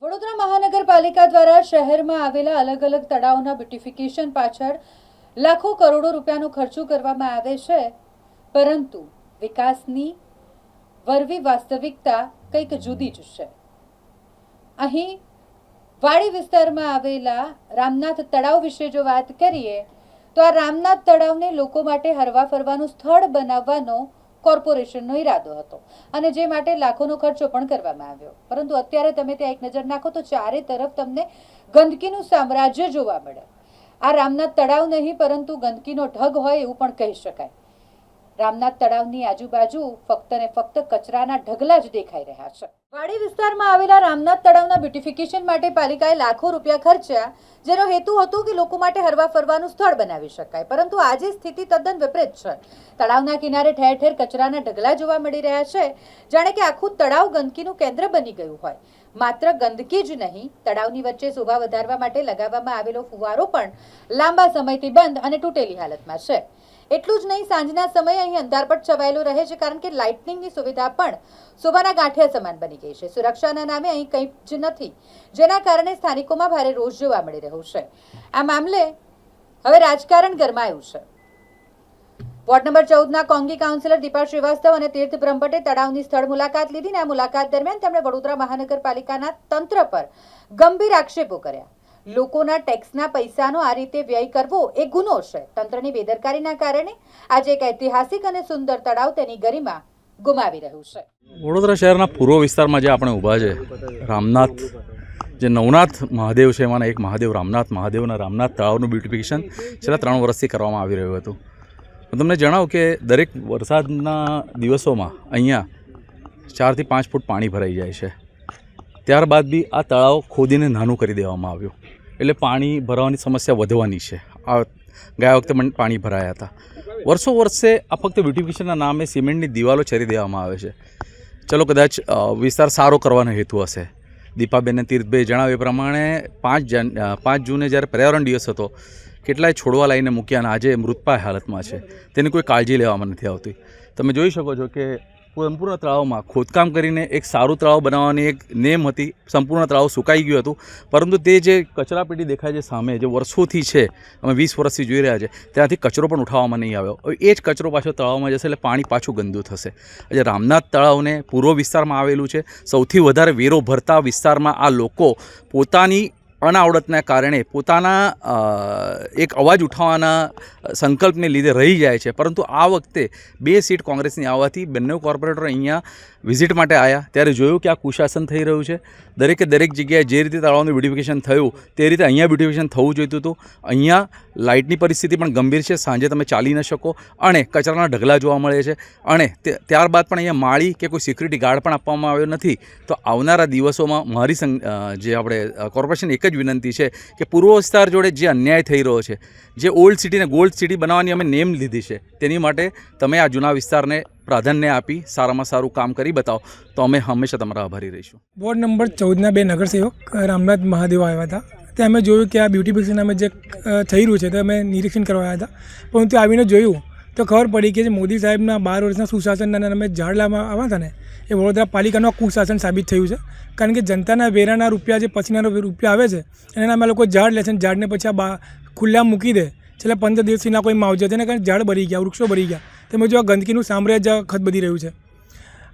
વડોદરા મહાનગરપાલિકા દ્વારા શહેરમાં આવેલા અલગ અલગ તળાવના બ્યુટિફિકેશન પાછળ લાખો કરોડો રૂપિયાનો ખર્ચો કરવામાં આવે છે, પરંતુ વિકાસની વરવી વાસ્તવિકતા કંઈક જુદી જ છે। અહીં વાડી વિસ્તારમાં આવેલા રામનાથ તળાવ વિશે જો વાત કરીએ તો આ રામનાથ તળાવને લોકો માટે હરવા ફરવાનું સ્થળ બનાવવાનો કોર્પોરેશનનો ઈરાદો હતો અને જે માટે લાખોનો ખર્ચો પણ કરવામાં આવ્યો, પરંતુ અત્યારે તમે ત્યાં એક નજર નાખો તો ચારે તરફ તમને ગંદકીનું સામ્રાજ્ય જોવા મળે। આ રામનાથ તળાવ નહીં પરંતુ ગંદકીનો ઢગ હોય એવું પણ કહી શકાય। રામનાથ તળાવની આજુબાજુ ફક્ત ને ફક્ત કચરાના ઢગલા જ દેખાઈ રહ્યા છે। વાડી વિસ્તારમાં આવેલા રામનાથ તળાવના બ્યુટિફિકેશન માટે પાલિકાએ લાખો રૂપિયા ખર્ચ્યા, જેનો હેતુ હતો કે લોકો માટે હરવા ફરવાનું સ્થળ બનાવી શકાય, પરંતુ આજે સ્થિતિ તદ્દન વિપરીત છે। તળાવના કિનારે ઠેર ઠેર કચરાના ઢગલા જોવા મળી રહ્યા છે, જાણે કે આખું તળાવ ગંદકીનું કેન્દ્ર બની ગયું હોય। માત્ર ગંદકી જ નહીં, તળાવની વચ્ચે શોભા વધારવા માટે લગાવવામાં આવેલો ફુવારો પણ લાંબા સમયથી બંધ અને તૂટેલી હાલતમાં છે। એટલું જ નહીં, સાંજના સમયે અહીં અંધારપટ છવાયેલો રહે છે, કારણ કે લાઇટનિંગની સુવિધા પણ શોભાના ગાંઠિયા સમાન બની ગઈ છે। સુરક્ષાના નામે અહીં કંઈ જ નથી, જેના કારણે સ્થાનિકોમાં ભારે રોષ જોવા મળી રહ્યો છે। આ મામલે હવે રાજકારણ ગરમાયું છે। વોર્ડ નંબર 14ના કોંગી કાઉન્સિલર દીપા શ્રીવાસ્તવ અને તીર્થ બ્રહ્મભટ્ટે તળાવની સ્થળ મુલાકાત લીધી અને આ મુલાકાત દરમિયાન તેમણે વડોદરા મહાનગરપાલિકાના તંત્ર પર ગંભીર આક્ષેપો કર્યા। લોકોના ટેક્સના પૈસાનો આ રીતે વ્યય કરવો એ ગુનો છે। તંત્રની બેદરકારીના કારણે આજે એક ઐતિહાસિક અને સુંદર તળાવ તેની ગરિમા ગુમાવી રહ્યું છે। વડોદરા શહેરના પૂર્વ વિસ્તારમાં જે આપણે ઊભા છે, રામનાથ જે નવનાથ મહાદેવ છે, એમાંના એક મહાદેવ રામનાથ મહાદેવના રામનાથ તળાવનું બ્યુટિફિકેશન છેલ્લા 3 વર્ષથી કરવામાં આવી રહ્યું હતું। હું તમને જણાવું કે દરેક વરસાદના દિવસોમાં અહીંયા 4 થી 5 ફૂટ પાણી ભરાઈ જાય છે। ત્યારબાદ બી આ તળાવ ખોદીને નાનું કરી દેવામાં આવ્યું, એટલે પાણી ભરાવાની સમસ્યા વધવાની છે। આ ગયા વખતે પણ પાણી ભરાયા હતા। વર્ષે આ ફક્ત બ્યુટિફિકેશનના નામે સિમેન્ટની દિવાલો ચરી દેવામાં આવે છે। ચલો, કદાચ વિસ્તાર સારો કરવાનો હેતુ હશે। દીપાબેન અને તીર્થભાઈ જણાવ્યા એ પ્રમાણે 5 જૂને જ્યારે પર્યાવરણ દિવસ હતો, કેટલાય છોડવા લાવીને મૂક્યા અને આજે મૃતપાય હાલતમાં છે, તેની કોઈ કાળજી લેવામાં નથી આવતી। તમે જોઈ શકો છો કે સંપૂર્ણ તળાવમાં ખોદકામ કરીને એક સારું તળાવ બનાવવાની એક નેમ હતી। સંપૂર્ણ તળાવ સુકાઈ ગયું હતું, પરંતુ તે જે કચરાપેટી દેખાય છે સામે, જે વર્ષોથી છે, અમે 20 વર્ષથી જોઈ રહ્યા છે, ત્યાંથી કચરો પણ ઉઠાવવામાં નહીં આવ્યો। હવે એ જ કચરો પાછો તળાવમાં જશે એટલે પાણી પાછું ગંદુ થશે। આજે રામનાથ તળાવને પૂર્વ વિસ્તારમાં આવેલું છે, સૌથી વધારે વેરો ભરતા વિસ્તારમાં આ લોકો પોતાની અનાવડતના કારણે પોતાના એક અવાજ ઉઠાવવાના સંકલ્પને લીધે રહી જાય છે, પરંતુ આ વખતે 2 સીટ કોંગ્રેસની આવવાથી બંને કોર્પોરેટર અહીંયા વિઝિટ માટે આવ્યા ત્યારે જોયું કે આ કુશાસન થઈ રહ્યું છે। દરેકે દરેક જગ્યાએ જે રીતે તળાવનું બ્યુટિફિકેશન થયું તે રીતે અહીંયા બ્યુટિફિકેશન થવું જોઈતું હતું। અહીંયા લાઇટની પરિસ્થિતિ પણ ગંભીર છે, સાંજે તમે ચાલી ન શકો અને કચરાના ઢગલા જોવા મળે છે, અને ત્યારબાદ પણ અહીંયા માળી કે કોઈ સિક્યુરિટી ગાર્ડ પણ આપવામાં આવ્યો નથી। તો આવનારા દિવસોમાં મારી જે આપણે કોર્પોરેશન એક જ વિનંતી છે કે પૂર્વ વિસ્તાર જોડે જે અન્યાય થઈ રહ્યો છે, જે ઓલ્ડ સિટીને ગોલ્ડ સિટી બનાવવાની અમે નેમ લીધી છે, તેની માટે તમે આ જૂના વિસ્તારને પ્રાધાન્ય આપી સારામાં સારું કામ કરી બતાવો તો અમે હંમેશા તમારા આભારી રહીશું। વોર્ડ નંબર 14ના 2 નગરસેવક રામનાથ મહાદેવ આવ્યા હતા, ત્યાં અમે જોયું કે આ બ્યુટિફિકેશન અમે જે થઈ રહ્યું છે તે અમે નિરીક્ષણ કરવા આવ્યા હતા, પરંતુ આવીને જોયું તો ખબર પડી કે જે મોદી સાહેબના 12 વર્ષના સુશાસનના અમે ઝાડ લાવવા આવ્યા હતા ને, એ વડોદરા પાલિકાનું કુશાસન સાબિત થયું છે। કારણ કે જનતાના વેરાના રૂપિયા, જે પછીના રૂપિયા આવે છે, એના અમે લોકો ઝાડ લે છે, ઝાડને પછી આ ખુલ્લા મૂકી દે, છેલ્લા 15 દિવસથી ના કોઈ માવજત, તેના કારણે ઝાડ બળી ગયા, વૃક્ષો બળી ગયા, તેમજ જો આ ગંદકીનું સામ્રાજ્ય ખતબદી રહ્યું છે।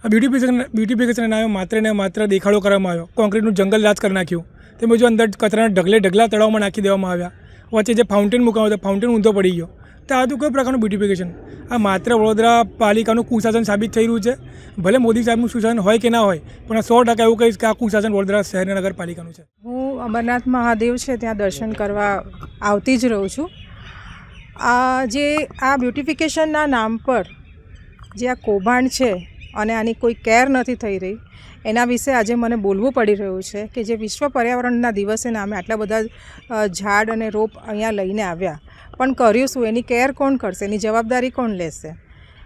આ બ્યુટિફિકેશનના નામે માત્ર ને માત્ર દેખાડો કરવામાં આવ્યો, કોન્ક્રીટનું જંગલ રાજ કરી નાખ્યું, તેમજ જો અંદર કચરાના ઢગલા તળાવમાં નાખી દેવામાં આવ્યા, વચ્ચે જે ફાઉન્ટેન મૂકવામાં આવ્યો, ફાઉન્ટેન ઊંધો પડી ગયો। તો આ તો કોઈ પ્રકારનું બ્યુટિફિકેશન, આ માત્ર વડોદરા પાલિકાનું કુશાસન સાબિત થઈ રહ્યું છે। ભલે મોદી સાહેબનું સુશાસન હોય કે ના હોય, પણ 100% એવું કહીશ કે આ કુશાસન વડોદરા શહેરના નગરપાલિકાનું છે। હું અમરનાથ મહાદેવ છે ત્યાં દર્શન કરવા આવતી જ રહું છું। આ બ્યુટિફિકેશનના નામ પર જે આ કૌભાંડ છે અને આની કોઈ કેર નથી થઈ રહી, એના વિશે આજે મને બોલવું પડી રહ્યું છે કે જે વિશ્વ પર્યાવરણના દિવસે અમે આટલા બધા ઝાડ અને રોપ અહીંયા લઈને આવ્યા, પણ કર્યું શું? એની કેર કોણ કરશે? એની જવાબદારી કોણ લેશે?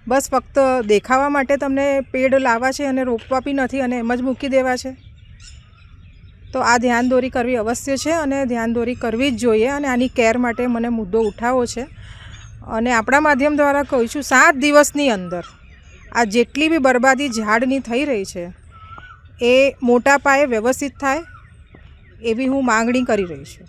બસ ફક્ત દેખાવા માટે તમને પેડ લાવવા છે અને રોપવા બી નથી અને એમ જ મૂકી દેવા છે। તો આ ધ્યાનદોરી કરવી અવશ્ય છે અને ધ્યાનદોરી કરવી જ જોઈએ, અને આની કેર માટે મને મુદ્દો ઉઠાવવો છે। અને આપણા માધ્યમ દ્વારા કહું છું, 7 દિવસની અંદર આ જેટલી બી બરબાદી ઝાડની થઈ રહી છે એ મોટા પાયે વ્યવસ્થિત થાય એવી હું માંગણી કરી રહી છું.